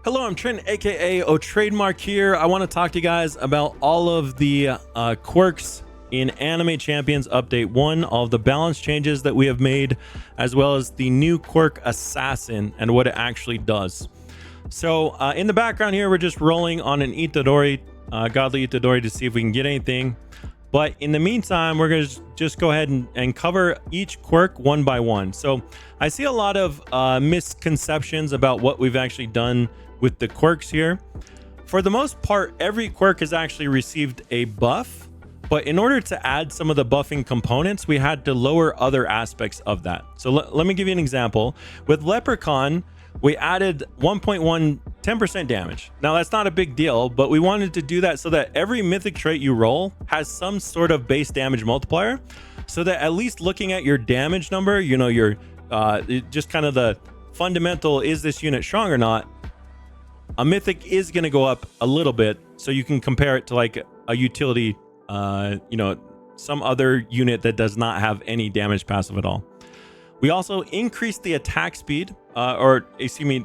Hello, I'm Trent, aka Trademark here. I want to talk to you guys about all of the quirks in Anime Champions Update 1, all of the balance changes that we have made, as well as the new quirk Assassin and what it actually does. So in the background here, we're just rolling on an Itadori, Godly Itadori, to see if we can get anything. But in the meantime, we're going to just go ahead and cover each quirk one by one. So I see a lot of misconceptions about what we've actually done with the quirks here. For the most part, every quirk has actually received a buff, but in order to add some of the buffing components, we had to lower other aspects of that. So let me give you an example. With Leprechaun, we added 1.1 10% damage. Now that's not a big deal, but we wanted to do that so that every mythic trait you roll has some sort of base damage multiplier, so that at least looking at your damage number, you know, your just kind of the fundamental, is this unit strong or not, a mythic is going to go up a little bit, so you can compare it to like a utility, you know, some other unit that does not have any damage passive at all. We also increased the attack speed, or excuse me,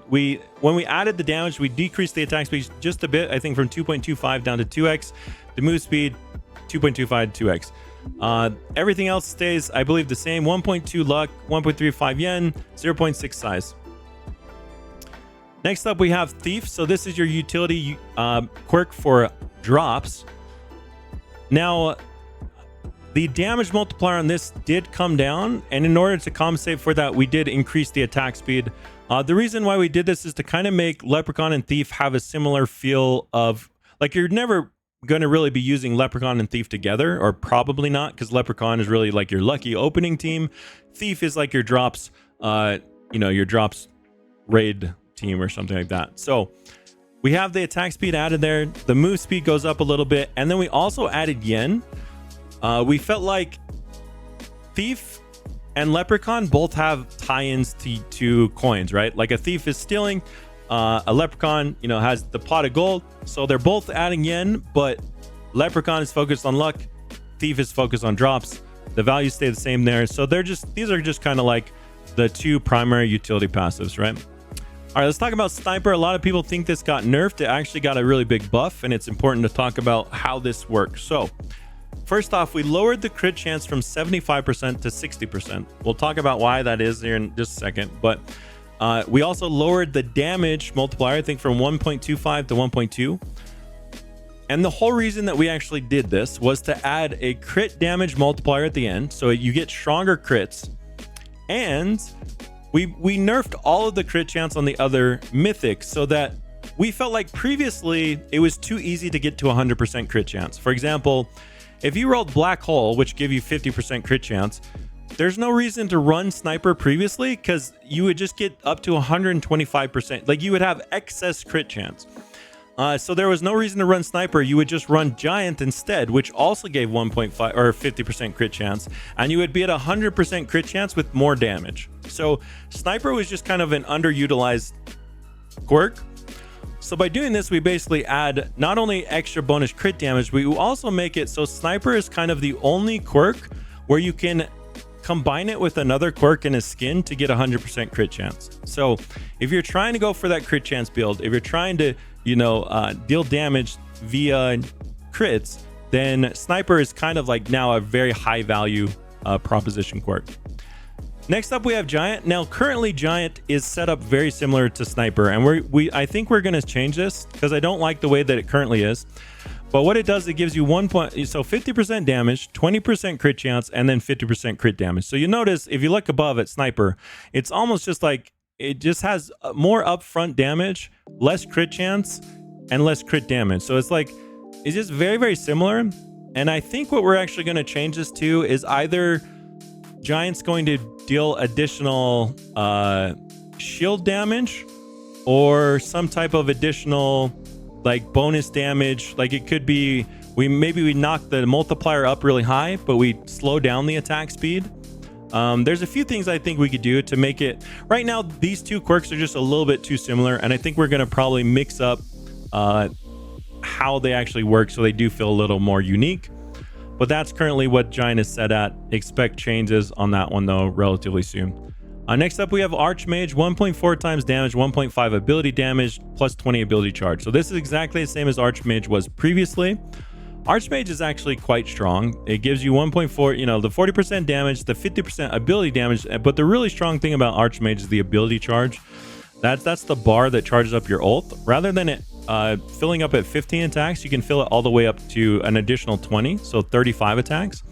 when we added the damage, we decreased the attack speed just a bit, I think from 2.25 down to 2x. The move speed, 2.25 to 2x. Everything else stays, I believe, the same. 1.2 luck, 1.35 yen, 0.6 size. Next up, we have Thief. So this is your utility quirk for drops. Now, the damage multiplier on this did come down, and in order to compensate for that, we did increase the attack speed. The reason why we did this is to kind of make Leprechaun and Thief have a similar feel of, like, you're never going to really be using Leprechaun and Thief together, or probably not, because Leprechaun is really like your lucky opening team. Thief is like your drops, you know, your drops raid team or something like that. So we have the attack speed added there. The move speed goes up a little bit, and then we also added yen. We felt like Thief and Leprechaun both have tie-ins to coins, right? Like a Thief is stealing, a Leprechaun, you know, has the pot of gold. So they're both adding yen, but Leprechaun is focused on luck. Thief is focused on drops. The values stay the same there. So these are just kind of like the two primary utility passives, right? All right, let's talk about Sniper. A lot of people think this got nerfed. It actually got a really big buff, and it's important to talk about how this works. So first off, we lowered the crit chance from 75% to 60%. We'll talk about why that is here in just a second. But we also lowered the damage multiplier, I think, from 1.25 to 1.2. And the whole reason that we actually did this was to add a crit damage multiplier at the end, so you get stronger crits. And we nerfed all of the crit chance on the other mythics, so that we felt like previously it was too easy to get to 100% crit chance. For example, if you rolled Black Hole, which give you 50% crit chance, there's no reason to run Sniper previously, because you would just get up to 125%. Like, you would have excess crit chance. So there was no reason to run Sniper. You would just run Giant instead, which also gave 1.5 or 50% crit chance, and you would be at 100% crit chance with more damage. So Sniper was just kind of an underutilized quirk. So by doing this, we basically add not only extra bonus crit damage, we also make it so Sniper is kind of the only quirk where you can combine it with another quirk in a skin to get 100% crit chance. So if you're trying to go for that crit chance build, if you're trying to, you know, deal damage via crits, then Sniper is kind of like now a very high value proposition quirk. Next up, we have Giant. Now, currently Giant is set up very similar to Sniper, and I think we're going to change this because I don't like the way that it currently is. But what it does, it gives you 50% damage, 20% crit chance, and then 50% crit damage. So you notice if you look above at Sniper, it's almost just like it just has more upfront damage, less crit chance, and less crit damage. So it's like, it's just very, very similar. And I think what we're actually going to change this to is either Giant's going to deal additional shield damage, or some type of additional like bonus damage. Like, it could be maybe we knock the multiplier up really high, but we slow down the attack speed. There's a few things I think we could do to make it. Right now, these two quirks are just a little bit too similar, and I think we're going to probably mix up how they actually work so they do feel a little more unique. But that's currently what Giant is set at. Expect changes on that one, though, relatively soon. Next up, we have archmage, 1.4 times damage, 1.5 ability damage, plus 20 ability charge. So this is exactly the same as archmage was previously. Archmage is actually quite strong. It gives you 1.4, you know, the 40% damage, the 50% ability damage. But the really strong thing about archmage is the ability charge. That's the bar that charges up your ult. Rather than it filling up at 15 attacks, you can fill it all the way up to an additional 20, so 35 attacks.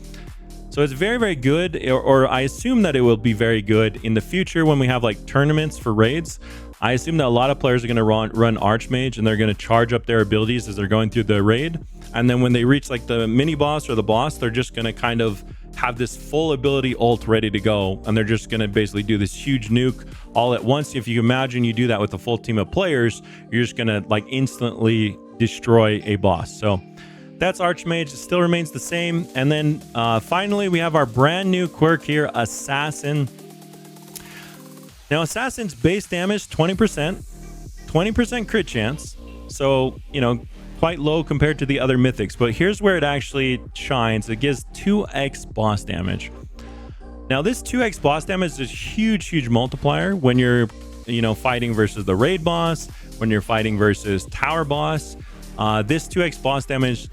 So it's very, very good, or I assume that it will be very good in the future when we have like tournaments for raids. I assume that a lot of players are going to run archmage, and they're going to charge up their abilities as they're going through the raid. And then when they reach like the mini boss or the boss, they're just going to kind of have this full ability ult ready to go, and they're just going to basically do this huge nuke all at once. If you imagine you do that with a full team of players, you're just going to like instantly destroy a boss. So that's archmage. It still remains the same. And then finally, we have our brand new quirk here, assassin. Now, assassin's base damage 20% crit chance. So, you know, quite low compared to the other mythics. But here's where it actually shines. It gives 2x boss damage. Now, this 2x boss damage is a huge multiplier when you're, you know, fighting versus the raid boss, when you're fighting versus tower boss. This 2x boss damage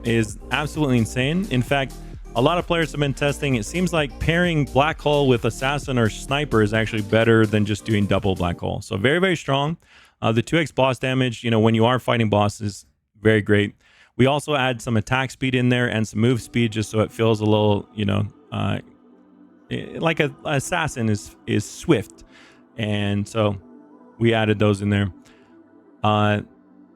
is absolutely insane. In fact, a lot of players have been testing. It seems like pairing black hole with assassin or sniper is actually better than just doing double black hole. So very, very strong. The 2x boss damage, you know, when you are fighting bosses, very great. We also add some attack speed in there and some move speed, just so it feels a little, you know, like a assassin is swift. And so we added those in there.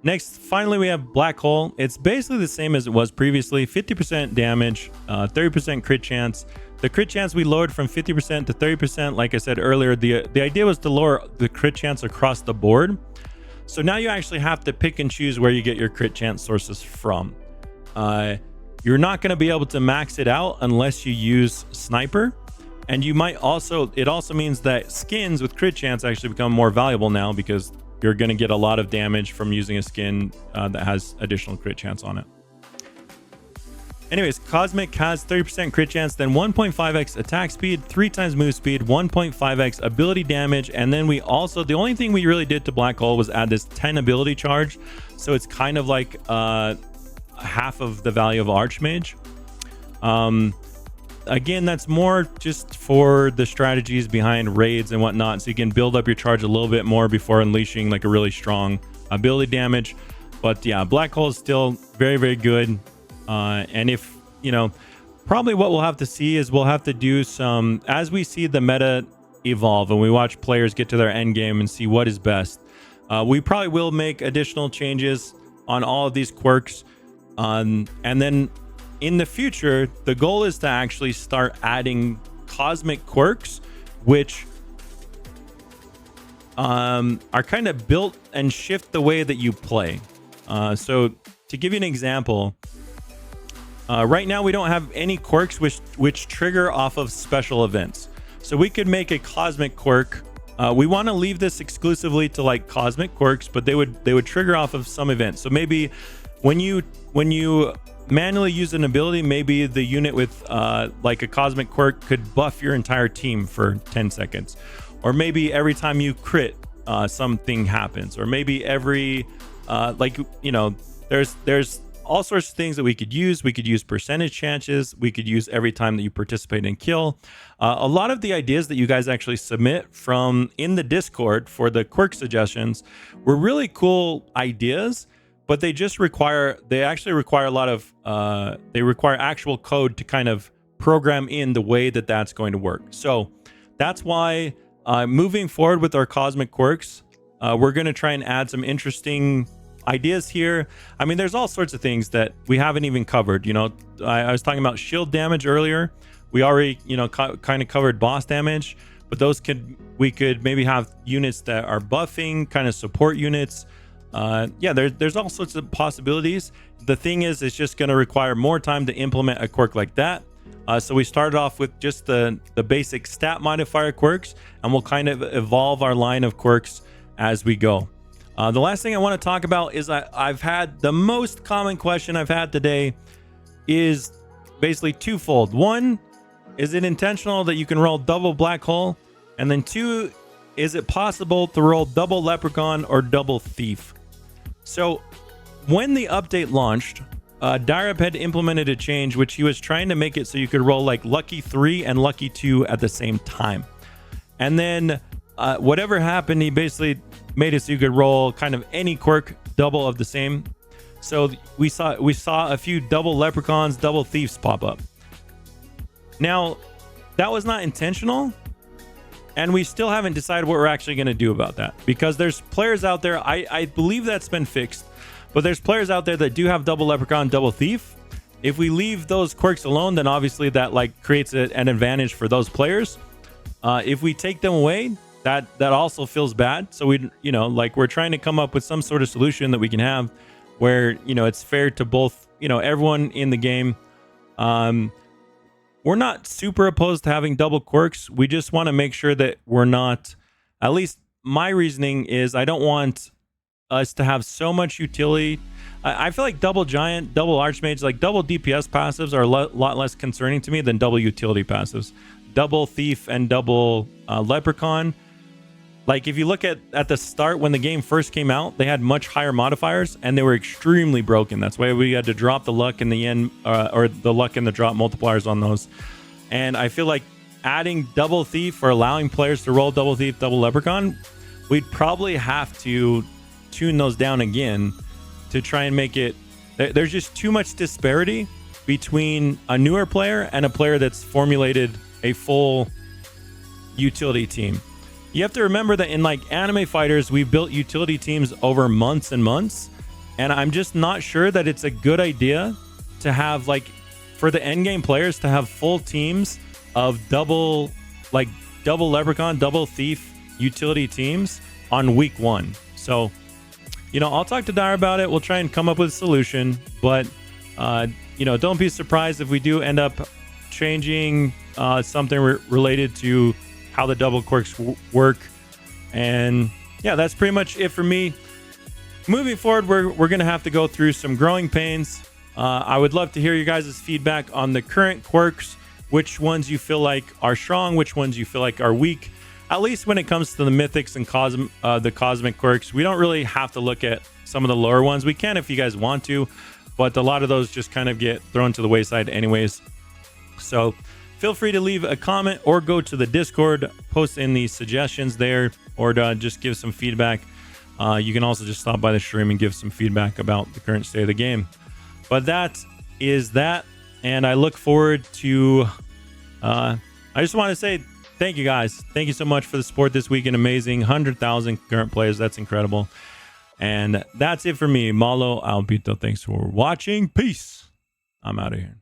Next, finally, we have Black Hole. It's basically the same as it was previously. 50% damage, 30% crit chance. The crit chance we lowered from 50% to 30%. Like I said earlier, the idea was to lower the crit chance across the board. So now you actually have to pick and choose where you get your crit chance sources from. You're not going to be able to max it out unless you use Sniper. And you might also, it also means that skins with crit chance actually become more valuable now, because you're going to get a lot of damage from using a skin that has additional crit chance on it. Anyways, Cosmic has 30% crit chance, then 1.5x attack speed, 3 times move speed, 1.5x ability damage, and then we also, the only thing we really did to Black Hole was add this 10 ability charge. So it's kind of like half of the value of Archmage. Again, that's more just for the strategies behind raids and whatnot, so you can build up your charge a little bit more before unleashing like a really strong ability damage. But yeah, Black Hole is still very, very good. And if, you know, probably what we'll have to see is we'll have to do some, as we see the meta evolve and we watch players get to their end game and see what is best, we probably will make additional changes on all of these quirks. And then in the future, the goal is to actually start adding cosmic quirks, which are kind of built and shift the way that you play. So to give you an example, right now we don't have any quirks which trigger off of special events. So we could make a cosmic quirk. We want to leave this exclusively to like cosmic quirks, but they would trigger off of some events. So maybe when you manually use an ability, maybe the unit with like a cosmic quirk could buff your entire team for 10 seconds. Or maybe every time you crit, something happens. Or maybe every like, you know, there's all sorts of things that we could use. We could use percentage chances. We could use every time that you participate in kill. A lot of the ideas that you guys actually submit from in the Discord for the quirk suggestions were really cool ideas, but they just actually require a lot of, they require actual code to kind of program in the way that that's going to work. So that's why moving forward with our cosmic quirks, we're going to try and add some interesting ideas here. I mean, there's all sorts of things that we haven't even covered. You know, I was talking about shield damage earlier. We already, you know, kind of covered boss damage, but we could maybe have units that are buffing, kind of support units. Yeah, there's all sorts of possibilities. The thing is, it's just going to require more time to implement a quirk like that. So we started off with just the basic stat modifier quirks, and we'll kind of evolve our line of quirks as we go. The last thing I want to talk about is I've had the most common question I've had today is basically twofold. One, is it intentional that you can roll double black hole? And then 2, is it possible to roll double leprechaun or double thief? So when the update launched, Daireb had implemented a change which he was trying to make it so you could roll like lucky 3 and lucky 2 at the same time. And then whatever happened, he basically made it so you could roll kind of any quirk double of the same. So we saw a few double leprechauns, double thieves pop up. Now, that was not intentional, and we still haven't decided what we're actually going to do about that, because there's players out there, I believe that's been fixed, but there's players out there that do have double leprechaun, double thief. If we leave those quirks alone, then obviously that like creates an advantage for those players. If we take them away, that also feels bad. So we, like we're trying to come up with some sort of solution that we can have where, it's fair to both, everyone in the game. We're not super opposed to having double quirks. We just want to make sure that we're not, at least my reasoning is I don't want us to have so much utility. I feel like double giant, double archmage, like double DPS passives are a lot less concerning to me than double utility passives. Double thief and double leprechaun. Like if you look at the start when the game first came out, they had much higher modifiers and they were extremely broken. That's why we had to drop the luck in the end, or the luck and the drop multipliers on those. And I feel like adding double thief or allowing players to roll double thief, double leprechaun, we'd probably have to tune those down again to try and make it. There's just too much disparity between a newer player and a player that's formulated a full utility team. You have to remember that in like anime fighters, we've built utility teams over months and months. And I'm just not sure that it's a good idea to have like for the end game players to have full teams of double leprechaun, double thief utility teams on week 1. So, I'll talk to Daireb about it. We'll try and come up with a solution, but don't be surprised if we do end up changing something related to how the double quirks work. And yeah, that's pretty much it for me. Moving forward, we're going to have to go through some growing pains. I would love to hear you guys' feedback on the current quirks, which ones you feel like are strong, which ones you feel like are weak. At least when it comes to the mythics and the cosmic quirks, we don't really have to look at some of the lower ones. We can if you guys want to, but a lot of those just kind of get thrown to the wayside anyways. So feel free to leave a comment or go to the Discord, post in the suggestions there, or just give some feedback. You can also just stop by the stream and give some feedback about the current state of the game. But that is that, and I look forward to... I just want to say thank you guys. Thank you so much for the support this week. An amazing 100,000 current players. That's incredible. And that's it for me. Malo Albito. Thanks for watching. Peace. I'm out of here.